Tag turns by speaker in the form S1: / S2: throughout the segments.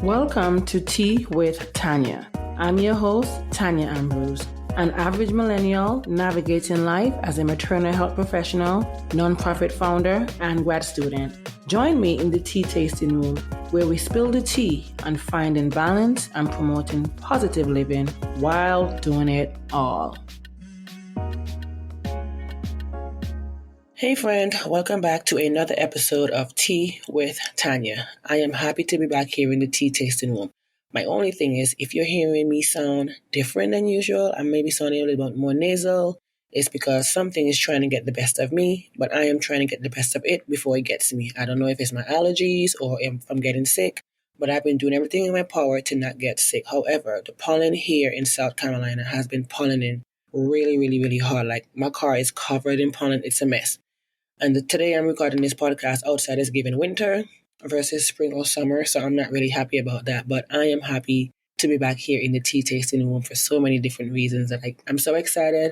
S1: Welcome to Tea with Tanya. I'm your host, Tanya Ambrose, an average millennial navigating life as a maternal health professional, nonprofit founder, and grad student. Join me in the tea tasting room where we spill the tea on finding balance and promoting positive living while doing it all. Hey friend, welcome back to another episode of Tea with Tanya. I am happy to be back here in the tea tasting room. My only thing is, if you're hearing me sound different than usual, I may be sounding a little bit more nasal, it's because something is trying to get the best of me, but I am trying to get the best of it before it gets me. I don't know if it's my allergies or if I'm getting sick, but I've been doing everything in my power to not get sick. However, the pollen here in South Carolina has been pollinating really hard. Like my car is covered in pollen. It's a mess. And today I'm recording this podcast outside is given winter versus spring or summer, so I'm not really happy about that. But I am happy to be back here in the tea tasting room for so many different reasons. That I'm so excited.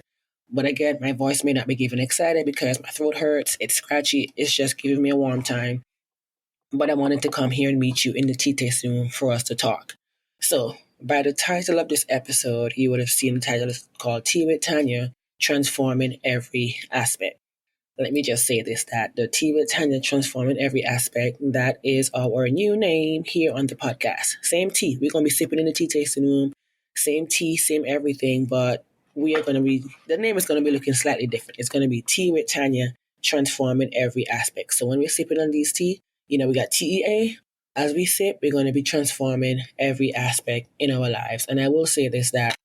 S1: But again, my voice may not be giving excited because my throat hurts, it's scratchy, it's just giving me a warm time. But I wanted to come here and meet you in the tea tasting room for us to talk. So, by the title of this episode, you would have seen the title is called Tea with Tanya, Transforming Every Aspect. Let me just say this, that the Tea with Tanya Transforming Every Aspect, that is our new name here on the podcast. Same tea. We're going to be sipping in the tea tasting room. Same tea, same everything, but the name is going to be looking slightly different. It's going to be Tea with Tanya Transforming Every Aspect. So when we're sipping on these tea, we got TEA. As we sip, we're going to be transforming every aspect in our lives. And I will say this, that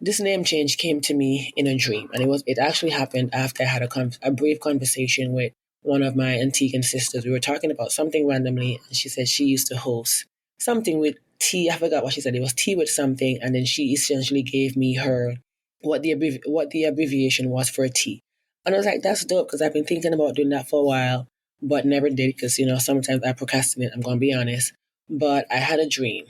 S1: this name change came to me in a dream, and it actually happened after I had a brief conversation with one of my Antiguan sisters. We were talking about something randomly, and she said she used to host something with tea. I forgot what she said. It was tea with something, and then she essentially gave me what the abbreviation was for tea. And I was like, that's dope, because I've been thinking about doing that for a while, but never did, because sometimes I procrastinate. I'm gonna be honest, but I had a dream.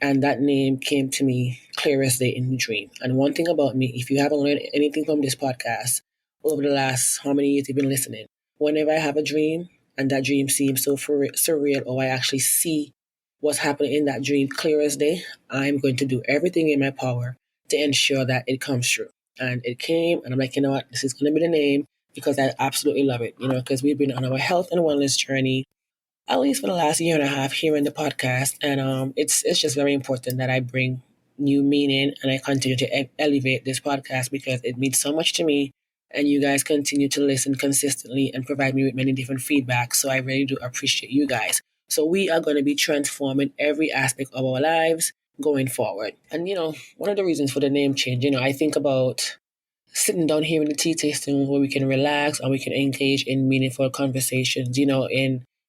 S1: And that name came to me clear as day in the dream. And one thing about me, if you haven't learned anything from this podcast over the last how many years you've been listening, whenever I have a dream and that dream seems so surreal, or I actually see what's happening in that dream clear as day, I'm going to do everything in my power to ensure that it comes true. And it came, and I'm like, you know what, this is going to be the name, because I absolutely love it, because we've been on our health and wellness journey at least for the last year and a half here in the podcast. And it's just very important that I bring new meaning and I continue to elevate this podcast, because it means so much to me. And you guys continue to listen consistently and provide me with many different feedbacks. So I really do appreciate you guys. So we are going to be transforming every aspect of our lives going forward. And, one of the reasons for the name change, I think about sitting down here in the tea tasting where we can relax and we can engage in meaningful conversations.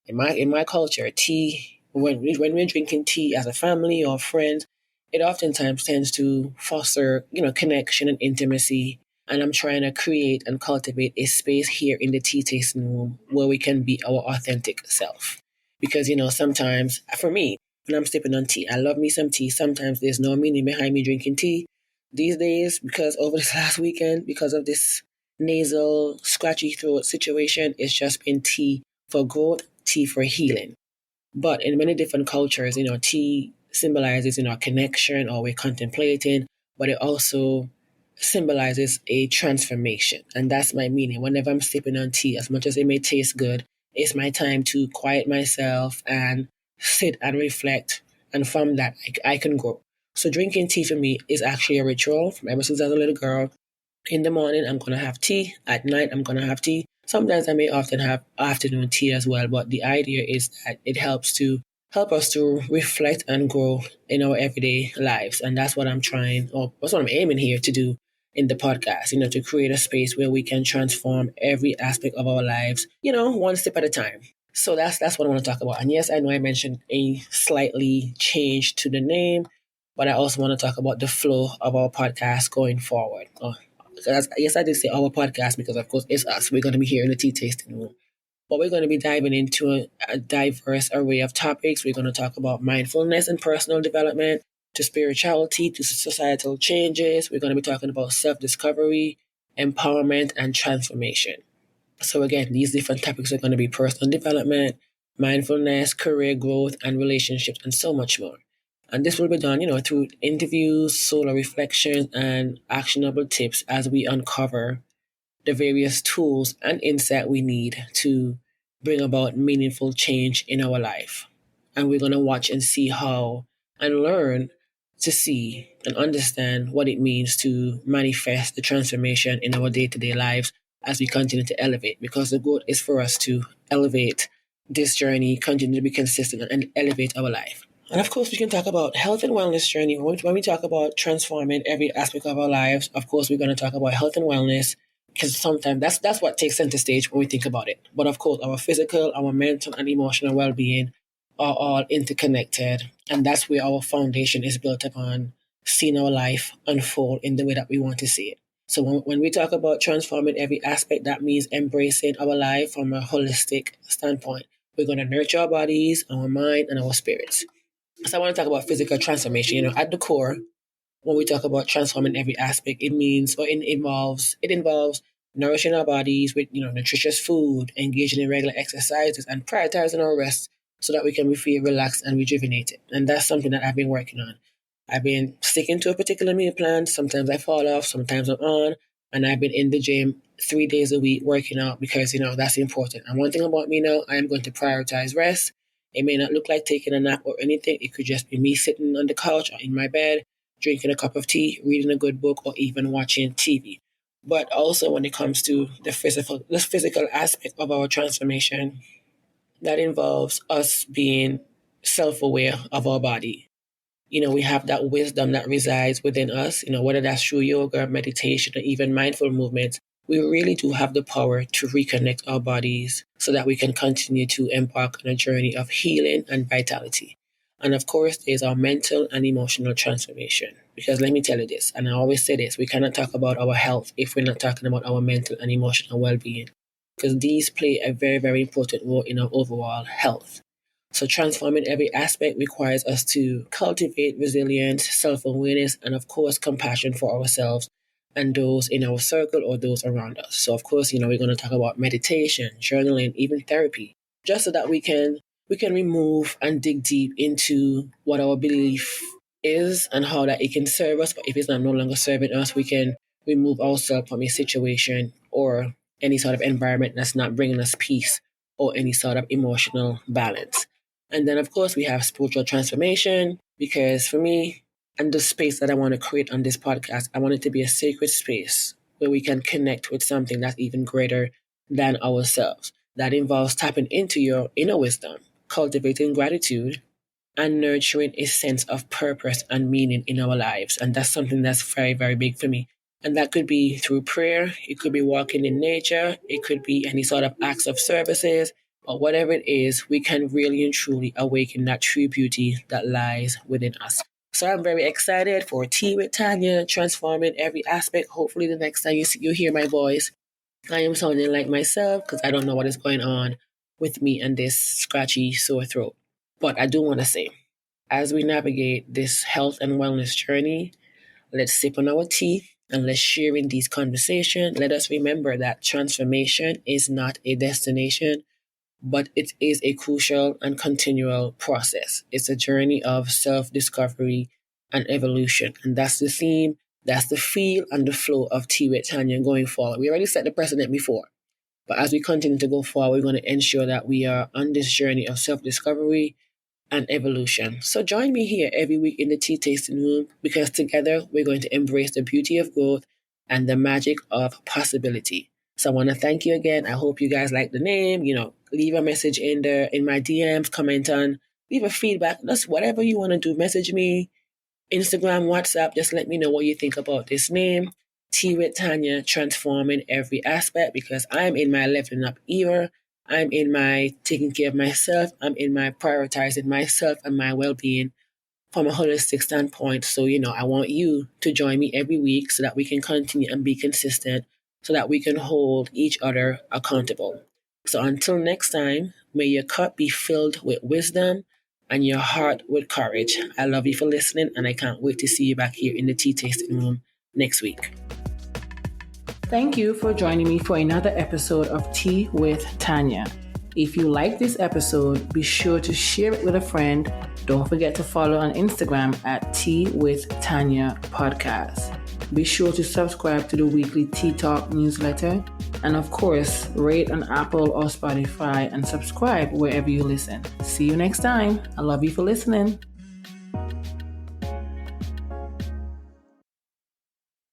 S1: In my culture, tea, when we're drinking tea as a family or friends, it oftentimes tends to foster, connection and intimacy. And I'm trying to create and cultivate a space here in the tea tasting room where we can be our authentic self. Because, sometimes, for me, when I'm sipping on tea, I love me some tea. Sometimes there's no meaning behind me drinking tea. These days, because over this last weekend, because of this nasal, scratchy throat situation, it's just been tea for growth, tea for healing. But in many different cultures, tea symbolizes, connection, or we're contemplating, but it also symbolizes a transformation. And that's my meaning. Whenever I'm sipping on tea, as much as it may taste good, it's my time to quiet myself and sit and reflect. And from that, I can grow. So drinking tea for me is actually a ritual from ever since I was a little girl. In the morning, I'm going to have tea. At night, I'm going to have tea. Sometimes I may often have afternoon tea as well, but the idea is that it help us to reflect and grow in our everyday lives. And that's what that's what I'm aiming here to do in the podcast, to create a space where we can transform every aspect of our lives, one step at a time. So that's what I want to talk about. And yes, I know I mentioned a slightly change to the name, but I also want to talk about the flow of our podcast going forward. Yes, I did say our podcast because, of course, it's us. We're going to be here in the tea tasting room. But we're going to be diving into a diverse array of topics. We're going to talk about mindfulness and personal development, to spirituality, to societal changes. We're going to be talking about self-discovery, empowerment, and transformation. So again, these different topics are going to be personal development, mindfulness, career growth, and relationships, and so much more. And this will be done, through interviews, solo reflections, and actionable tips as we uncover the various tools and insight we need to bring about meaningful change in our life. And we're going to watch and see how and learn to see and understand what it means to manifest the transformation in our day to day lives as we continue to elevate. Because the goal is for us to elevate this journey, continue to be consistent, and elevate our life. And of course, we can talk about health and wellness journey. When we talk about transforming every aspect of our lives, of course, we're going to talk about health and wellness, because sometimes that's what takes center stage when we think about it. But of course, our physical, our mental, and emotional well-being are all interconnected, and that's where our foundation is built upon seeing our life unfold in the way that we want to see it. So when we talk about transforming every aspect, that means embracing our life from a holistic standpoint. We're going to nurture our bodies, our mind, and our spirits. So I want to talk about physical transformation. At the core, when we talk about transforming every aspect, it involves nourishing our bodies with nutritious food, engaging in regular exercises, and prioritizing our rest so that we can feel relaxed and rejuvenated. And that's something that I've been working on. I've been sticking to a particular meal plan. Sometimes I fall off, sometimes I'm on, and I've been in the gym 3 days a week working out because that's important. And one thing about me now, I am going to prioritize rest. It may not look like taking a nap or anything. It could just be me sitting on the couch or in my bed, drinking a cup of tea, reading a good book, or even watching TV. But also when it comes to the physical aspect of our transformation, that involves us being self-aware of our body. We have that wisdom that resides within us, whether that's through yoga, meditation, or even mindful movements. We really do have the power to reconnect our bodies so that we can continue to embark on a journey of healing and vitality. And of course, there's our mental and emotional transformation. Because let me tell you this, and I always say this, we cannot talk about our health if we're not talking about our mental and emotional well-being. Because these play a very, very important role in our overall health. So transforming every aspect requires us to cultivate resilience, self-awareness, and of course, compassion for ourselves and those in our circle or those around us. So of course, we're going to talk about meditation, journaling, even therapy, just so that we can remove and dig deep into what our belief is and how that it can serve us. But if it's not no longer serving us, we can remove ourselves from a situation or any sort of environment that's not bringing us peace or any sort of emotional balance. And then, of course, we have spiritual transformation, because for me, and the space that I want to create on this podcast, I want it to be a sacred space where we can connect with something that's even greater than ourselves. That involves tapping into your inner wisdom, cultivating gratitude, and nurturing a sense of purpose and meaning in our lives. And that's something that's very, very big for me. And that could be through prayer, it could be walking in nature, it could be any sort of acts of services, but whatever it is, we can really and truly awaken that true beauty that lies within us. So I'm very excited for Tea with Tanya, transforming every aspect. Hopefully the next time you hear my voice, I am sounding like myself, because I don't know what is going on with me and this scratchy sore throat. But I do want to say, as we navigate this health and wellness journey, let's sip on our tea and let's share in these conversations. Let us remember that transformation is not a destination, but it is a crucial and continual process. It's a journey of self-discovery and evolution. And that's the theme, that's the feel and the flow of Tea with Tanya going forward. We already set the precedent before, but as we continue to go forward, we're going to ensure that we are on this journey of self-discovery and evolution. So join me here every week in the tea tasting room, because together we're going to embrace the beauty of growth and the magic of possibility. So I want to thank you again. I hope you guys like the name. Leave a message in my DMs, comment on, leave a feedback. That's whatever you want to do. Message me, Instagram, WhatsApp. Just let me know what you think about this name. Tea with Tanya, transforming every aspect, because I'm in my leveling up era. I'm in my taking care of myself. I'm in my prioritizing myself and my well-being from a holistic standpoint. So, I want you to join me every week so that we can continue and be consistent, so that we can hold each other accountable. So until next time, may your cup be filled with wisdom and your heart with courage. I love you for listening, and I can't wait to see you back here in the tea tasting room next week. Thank you for joining me for another episode of Tea with Tanya. If you like this episode, be sure to share it with a friend. Don't forget to follow on Instagram at Tea with Tanya Podcast. Be sure to subscribe to the weekly Tea Talk newsletter. And of course, rate on Apple or Spotify and subscribe wherever you listen. See you next time. I love you for listening.